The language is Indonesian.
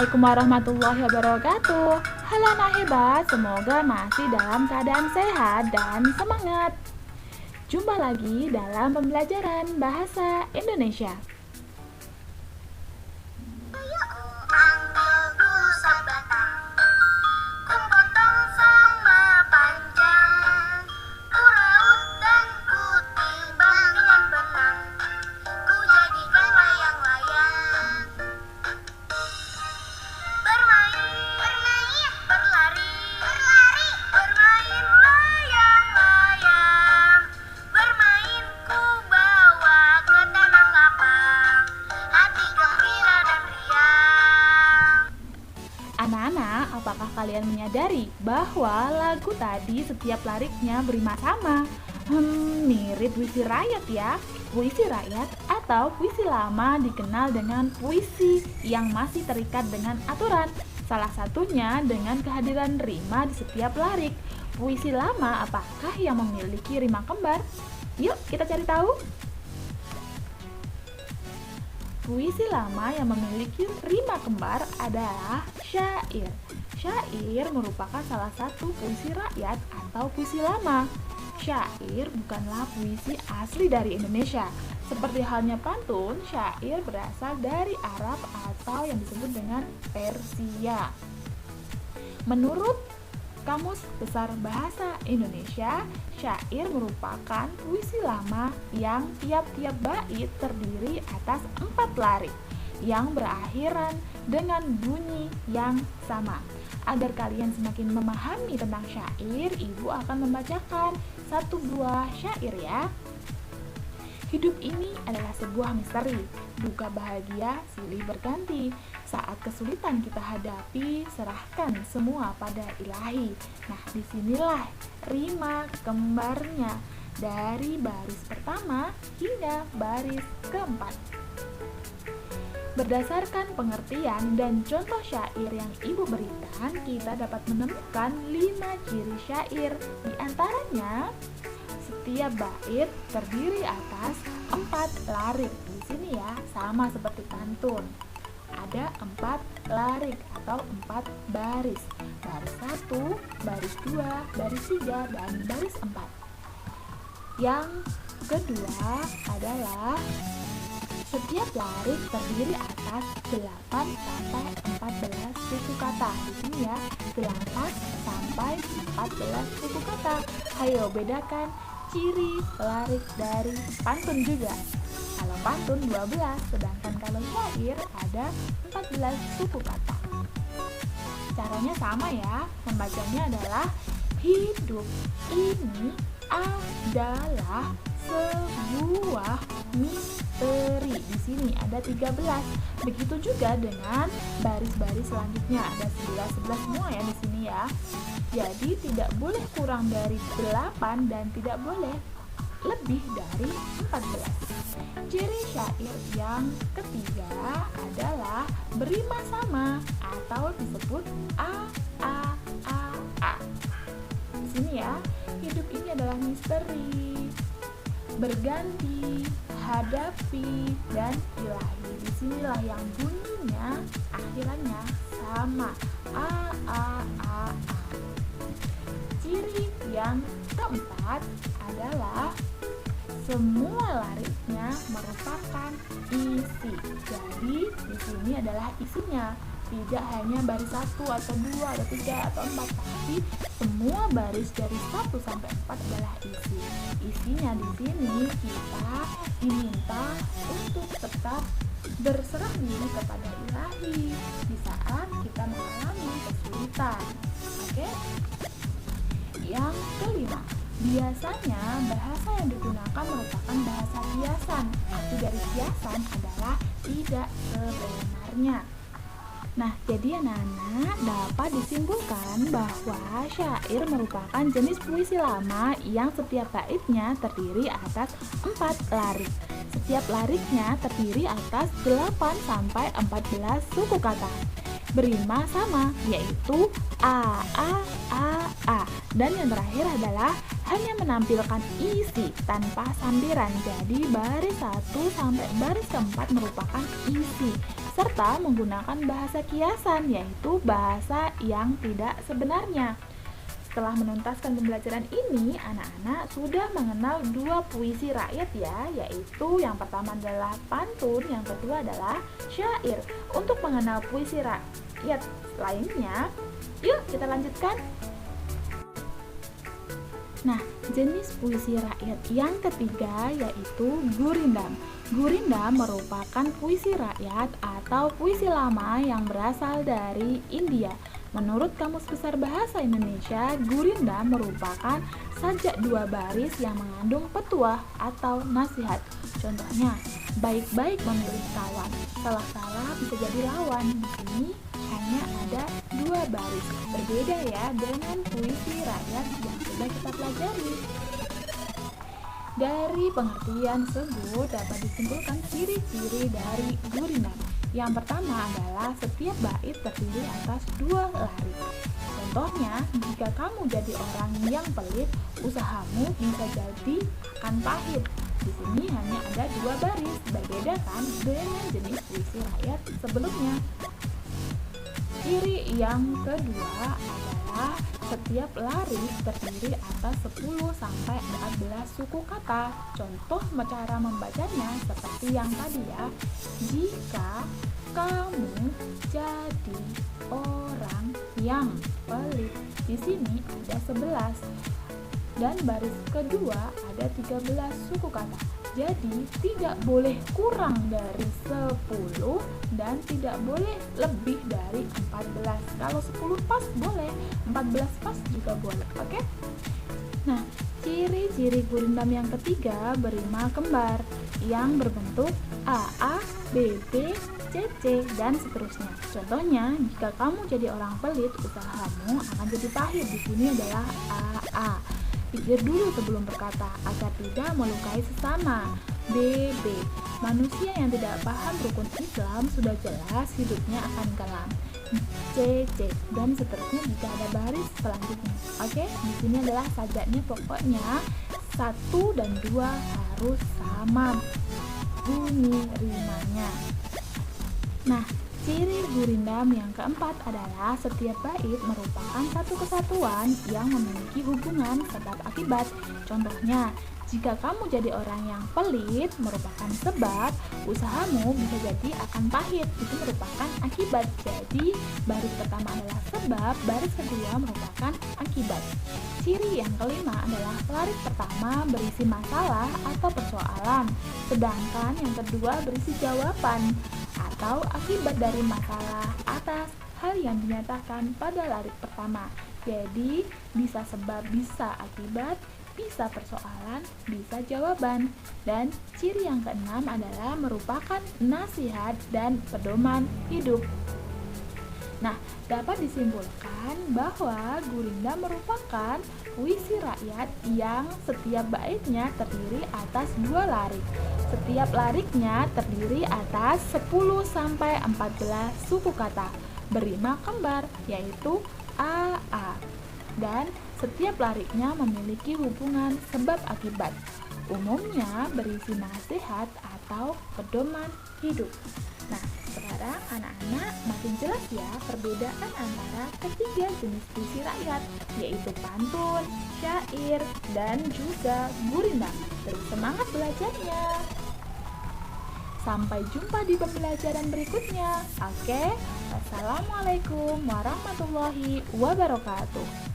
Assalamualaikum warahmatullahi wabarakatuh. Halo anak hebat, semoga masih dalam keadaan sehat dan semangat. Jumpa lagi dalam pembelajaran bahasa Indonesia. Anak-anak, apakah kalian menyadari bahwa lagu tadi setiap liriknya berima sama? Mirip puisi rakyat ya. Puisi rakyat atau puisi lama dikenal dengan puisi yang masih terikat dengan aturan. Salah satunya dengan kehadiran rima di setiap lirik. Puisi lama apakah yang memiliki rima kembar? Yuk kita cari tahu. Puisi lama yang memiliki rima kembar adalah syair. Syair merupakan salah satu puisi rakyat atau puisi lama. Syair bukanlah puisi asli dari Indonesia. Seperti halnya pantun, syair berasal dari Arab atau yang disebut dengan Persia. Menurut Kamus Besar Bahasa Indonesia, syair merupakan puisi lama yang tiap-tiap bait terdiri atas 4 lirik yang berakhiran dengan bunyi yang sama. Agar kalian semakin memahami tentang syair, Ibu akan membacakan satu buah syair ya. Hidup ini adalah sebuah misteri, duka bahagia silih berganti. Saat kesulitan kita hadapi, serahkan semua pada Ilahi. Nah, disinilah rima kembarnya dari baris pertama hingga baris keempat. Berdasarkan pengertian dan contoh syair yang Ibu berikan, kita dapat menemukan 5 ciri syair. Di antaranya, setiap bait terdiri atas 4 lirik. Di sini ya, sama seperti pantun. Ada 4 lirik atau 4 baris. Baris 1, baris 2, baris 3, dan baris 4. Yang kedua adalah setiap lirik terdiri atas 8 sampai 14 suku kata. Di sini ya, 8 sampai 14 suku kata. Ayo bedakan ciri lirik dari pantun juga. Kalau pantun 12, sedangkan kalau syair ada 14 suku kata. Caranya sama ya, membacanya adalah hidup ini adalah sebuah misteri. Di sini ada 13. Begitu juga dengan baris-baris selanjutnya, ada 11 semua ya di sini ya. Jadi tidak boleh kurang dari 8 dan tidak boleh lebih dari 14. Ciri syair yang ketiga adalah berima sama atau disebut a. Di sini ya, hidup ini adalah misteri, berganti, hadapi, dan ilahi. Disinilah yang bunyinya akhirannya sama, a. Ciri yang keempat adalah semua liriknya merupakan isi. Jadi di sini adalah isinya, tidak hanya baris 1 atau 2 atau 3 atau 4, tapi semua baris dari 1 sampai 4 adalah isi. Isinya di sini kita diminta untuk tetap berserah diri kepada Ilahi di saat kita mengalami kesulitan. Oke? Yang kelima, biasanya bahasa yang digunakan merupakan bahasa kiasan. Arti dari kiasan adalah tidak sebenarnya. Nah, jadi anak-anak dapat disimpulkan bahwa syair merupakan jenis puisi lama yang setiap baitnya terdiri atas 4 lirik. Setiap liriknya terdiri atas 8 sampai 14 suku kata. Berima sama, yaitu a. Dan yang terakhir adalah hanya menampilkan isi tanpa sambiran. Jadi baris 1 sampai baris keempat merupakan isi. serta menggunakan bahasa kiasan, yaitu bahasa yang tidak sebenarnya. Setelah menuntaskan pembelajaran ini, anak-anak sudah mengenal dua puisi rakyat ya, yaitu yang pertama adalah pantun, yang kedua adalah syair. Untuk mengenal puisi rakyat lainnya, yuk kita lanjutkan. Nah, jenis puisi rakyat yang ketiga yaitu gurindam. Gurindam merupakan puisi rakyat atau puisi lama yang berasal dari India. Menurut Kamus Besar Bahasa Indonesia, gurindam merupakan sajak dua baris yang mengandung petuah atau nasihat. Contohnya, baik-baik memilih kawan, salah-salah bisa jadi lawan. Di sini hanya ada dua baris, berbeda ya dengan puisi rakyat yang sudah kita pelajari. Dari pengertian tersebut dapat disimpulkan ciri-ciri dari gurindam. Yang pertama adalah setiap bait terdiri atas dua larik. Contohnya, jika kamu jadi orang yang pelit, usahamu bisa jadi akan pahit. Di sini hanya ada dua baris, berbeda kan dengan jenis puisi rakyat sebelumnya. Ciri yang kedua adalah setiap larik terdiri atas 10-14 suku kata. Contoh cara membacanya seperti yang tadi ya. Jika kamu jadi orang yang pelit, di sini ada 11. Dan baris kedua ada 13 suku kata. Jadi tidak boleh kurang dari 10 dan tidak boleh lebih dari 14. Kalau 10 pas boleh, 14 pas juga boleh. Oke? Nah, ciri-ciri gurindam yang ketiga berima kembar yang berbentuk AA, BB, CC, dan seterusnya. Contohnya, jika kamu jadi orang pelit, usahamu akan jadi pahit. Di sini adalah AA. Pikir dulu sebelum berkata agar tidak melukai sesama. BB. Manusia yang tidak paham rukun Islam sudah jelas hidupnya akan kelam. CC dan seterusnya jika ada baris selanjutnya. Oke, di sini adalah sajaknya, pokoknya 1 dan 2 harus sama bunyi rimanya. Nah, ciri gurindam yang keempat adalah setiap bait merupakan satu kesatuan yang memiliki hubungan sebab akibat. Contohnya, jika kamu jadi orang yang pelit merupakan sebab, usahamu bisa jadi akan pahit, itu merupakan akibat. Jadi, baris pertama adalah sebab, baris kedua merupakan akibat. Ciri yang kelima adalah larik pertama berisi masalah atau persoalan, sedangkan yang kedua berisi jawaban atau akibat dari masalah atas hal yang dinyatakan pada larik pertama. Jadi, bisa sebab, bisa akibat, bisa persoalan, bisa jawaban. Dan ciri yang keenam adalah merupakan nasihat dan pedoman hidup. Nah, dapat disimpulkan bahwa gurindam merupakan puisi rakyat yang setiap baitnya terdiri atas dua larik. Setiap lariknya terdiri atas 10-14 suku kata berima kembar, yaitu AA. Dan setiap lariknya memiliki hubungan sebab akibat. Umumnya berisi nasihat atau pedoman hidup. Nah, sekarang anak-anak makin jelas ya perbedaan antara ketiga jenis puisi rakyat, yaitu pantun, syair, dan juga gurindam. Terus semangat belajarnya. Sampai jumpa di pembelajaran berikutnya. Oke, wassalamualaikum warahmatullahi wabarakatuh.